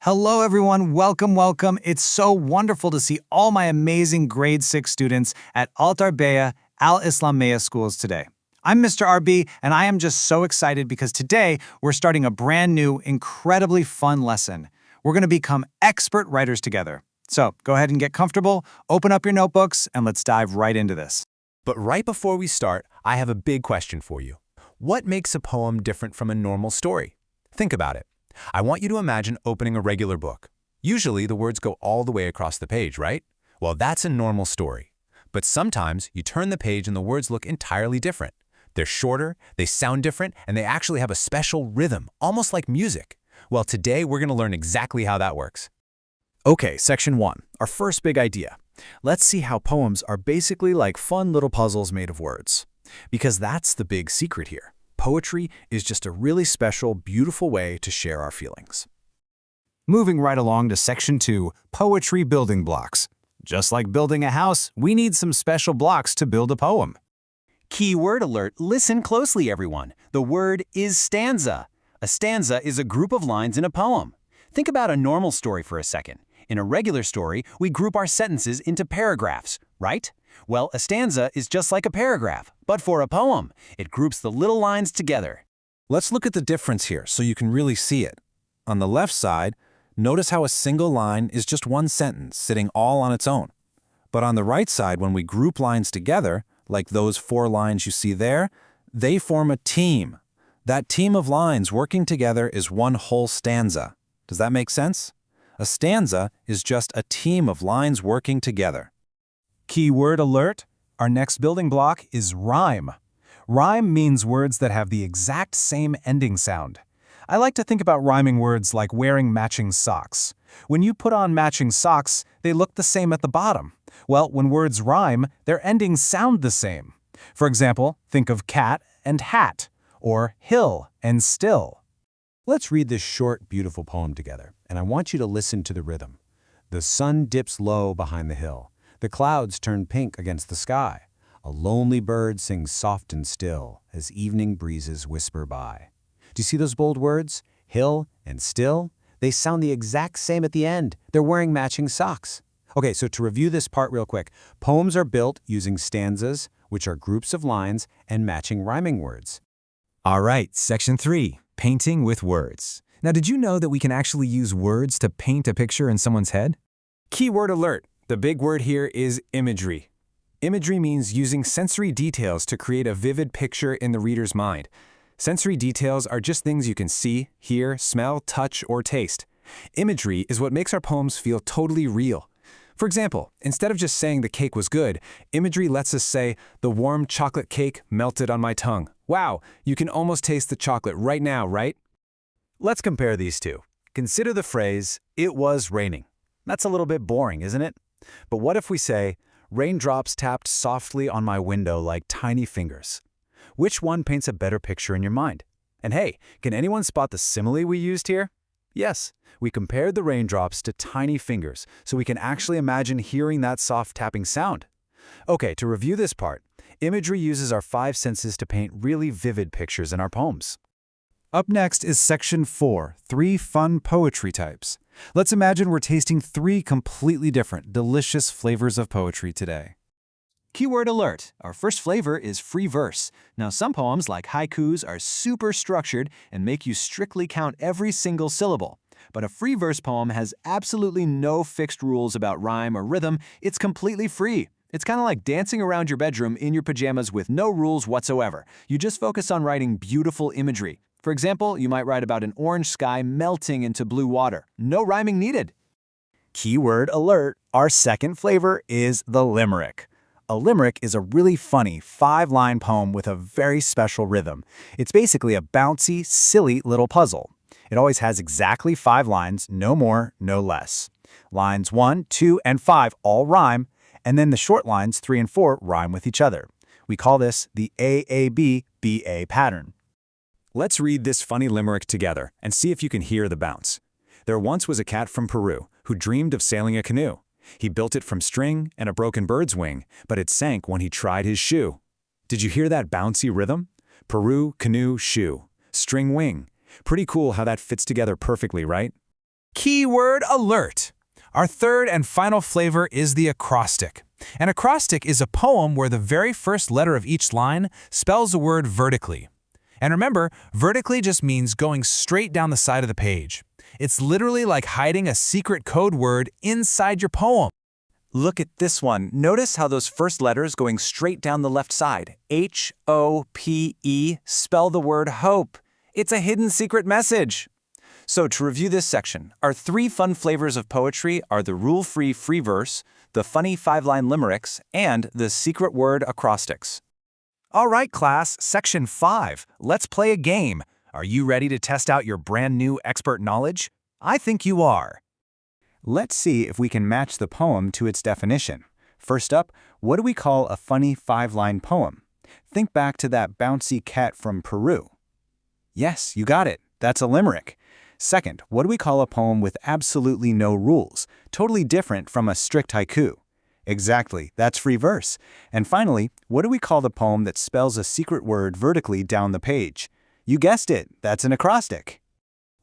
Hello, everyone. Welcome, welcome. It's so wonderful to see all my amazing grade 6 students at AABBA Al Islamiyah schools today. I'm Mr. RB, and I am just so excited because today we're starting a brand new, incredibly fun lesson. We're going to become expert writers together. So go ahead and get comfortable, open up your notebooks, and let's dive right into this. But right before we start, I have a big question for you. What makes a poem different from a normal story? Think about it. I want you to imagine opening a regular book. Usually the words go all the way across the page, right? Well, that's a normal story. But sometimes you turn the page and the words look entirely different. They're shorter, they sound different, and they actually have a special rhythm, almost like music. Well, today we're going to learn exactly how that works. Okay, section 1, our first big idea. Let's see how poems are basically like fun little puzzles made of words. Because that's the big secret here. Poetry is just a really special, beautiful way to share our feelings. Moving right along to section 2, poetry building blocks. Just like building a house, we need some special blocks to build a poem. Keyword alert, listen closely everyone. The word is stanza. A stanza is a group of lines in a poem. Think about a normal story for a second. In a regular story, we group our sentences into paragraphs, right? Well, a stanza is just like a paragraph, but for a poem, it groups the little lines together. Let's look at the difference here so you can really see it. On the left side, notice how a single line is just one sentence sitting all on its own. But on the right side, when we group lines together, like those 4 lines you see there, they form a team. That team of lines working together is one whole stanza. Does that make sense? A stanza is just a team of lines working together. Keyword alert, our next building block is rhyme. Rhyme means words that have the exact same ending sound. I like to think about rhyming words like wearing matching socks. When you put on matching socks, they look the same at the bottom. Well, when words rhyme, their endings sound the same. For example, think of cat and hat, or hill and still. Let's read this short, beautiful poem together, and I want you to listen to the rhythm. The sun dips low behind the hill. The clouds turn pink against the sky. A lonely bird sings soft and still as evening breezes whisper by. Do you see those bold words? Hill and still? They sound the exact same at the end. They're wearing matching socks. Okay, so to review this part real quick, poems are built using stanzas, which are groups of lines, and matching rhyming words. All right, section 3, painting with words. Now, did you know that we can actually use words to paint a picture in someone's head? Keyword alert. The big word here is imagery. Imagery means using sensory details to create a vivid picture in the reader's mind. Sensory details are just things you can see, hear, smell, touch, or taste. Imagery is what makes our poems feel totally real. For example, instead of just saying the cake was good, imagery lets us say, the warm chocolate cake melted on my tongue. Wow, you can almost taste the chocolate right now, right? Let's compare these two. Consider the phrase, "It was raining." That's a little bit boring, isn't it? But what if we say, "Raindrops tapped softly on my window like tiny fingers"? Which one paints a better picture in your mind? And hey, can anyone spot the simile we used here? Yes, we compared the raindrops to tiny fingers, so we can actually imagine hearing that soft tapping sound. Okay, to review this part, imagery uses our 5 senses to paint really vivid pictures in our poems. Up next is section 4, 3 fun poetry types. Let's imagine we're tasting 3 completely different, delicious flavors of poetry today. Keyword alert, our first flavor is free verse. Now some poems like haikus are super structured and make you strictly count every single syllable. But a free verse poem has absolutely no fixed rules about rhyme or rhythm. It's completely free. It's kind of like dancing around your bedroom in your pajamas with no rules whatsoever. You just focus on writing beautiful imagery. For example, you might write about an orange sky melting into blue water. No rhyming needed. Keyword alert, our second flavor is the limerick. A limerick is a really funny 5-line poem with a very special rhythm. It's basically a bouncy, silly little puzzle. It always has exactly 5 lines, no more, no less. Lines 1, 2, and 5 all rhyme, and then the short lines 3 and 4 rhyme with each other. We call this the AABBA pattern. Let's read this funny limerick together and see if you can hear the bounce. There once was a cat from Peru who dreamed of sailing a canoe. He built it from string and a broken bird's wing, but it sank when he tried his shoe. Did you hear that bouncy rhythm? Peru, canoe, shoe. String, wing. Pretty cool how that fits together perfectly, right? Keyword alert! Our third and final flavor is the acrostic. An acrostic is a poem where the very first letter of each line spells a word vertically. And remember, vertically just means going straight down the side of the page. It's literally like hiding a secret code word inside your poem. Look at this one. Notice how those first letters going straight down the left side. H-O-P-E spell the word hope. It's a hidden secret message. So to review this section, our 3 fun flavors of poetry are the rule-free free verse, the funny 5-line limericks, and the secret word acrostics. All right, class, section 5. Let's play a game. Are you ready to test out your brand new expert knowledge? I think you are. Let's see if we can match the poem to its definition. First up, what do we call a funny 5-line poem? Think back to that bouncy cat from Peru. Yes, you got it. That's a limerick. Second, what do we call a poem with absolutely no rules, totally different from a strict haiku? Exactly, that's free verse. And finally, what do we call the poem that spells a secret word vertically down the page? You guessed it, that's an acrostic.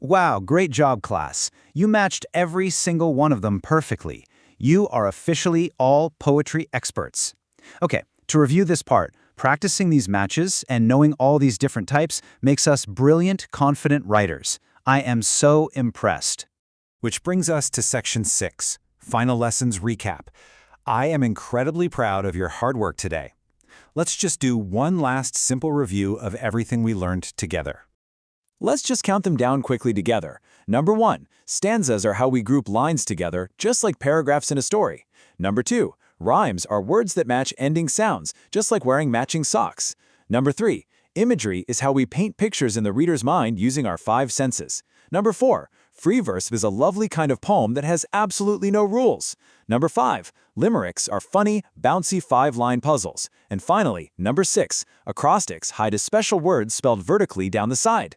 Wow, great job, class. You matched every single one of them perfectly. You are officially all poetry experts. Okay, to review this part, practicing these matches and knowing all these different types makes us brilliant, confident writers. I am so impressed. Which brings us to section 6, final lessons recap. I am incredibly proud of your hard work today. Let's just do one last simple review of everything we learned together. Let's just count them down quickly together. Number 1, stanzas are how we group lines together, just like paragraphs in a story. Number 2, rhymes are words that match ending sounds, just like wearing matching socks. Number 3, imagery is how we paint pictures in the reader's mind using our 5 senses. Number 4, free verse is a lovely kind of poem that has absolutely no rules. Number 5, limericks are funny, bouncy 5-line puzzles. And finally, number 6, acrostics hide a special word spelled vertically down the side.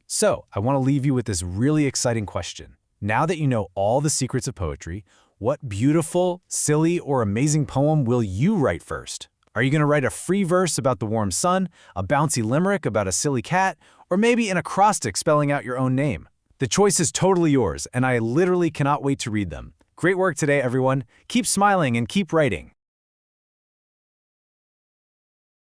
So, I want to leave you with this really exciting question. Now that you know all the secrets of poetry, what beautiful, silly, or amazing poem will you write first? Are you going to write a free verse about the warm sun, a bouncy limerick about a silly cat, or maybe an acrostic spelling out your own name? The choice is totally yours, and I literally cannot wait to read them. Great work today, everyone. Keep smiling and keep writing.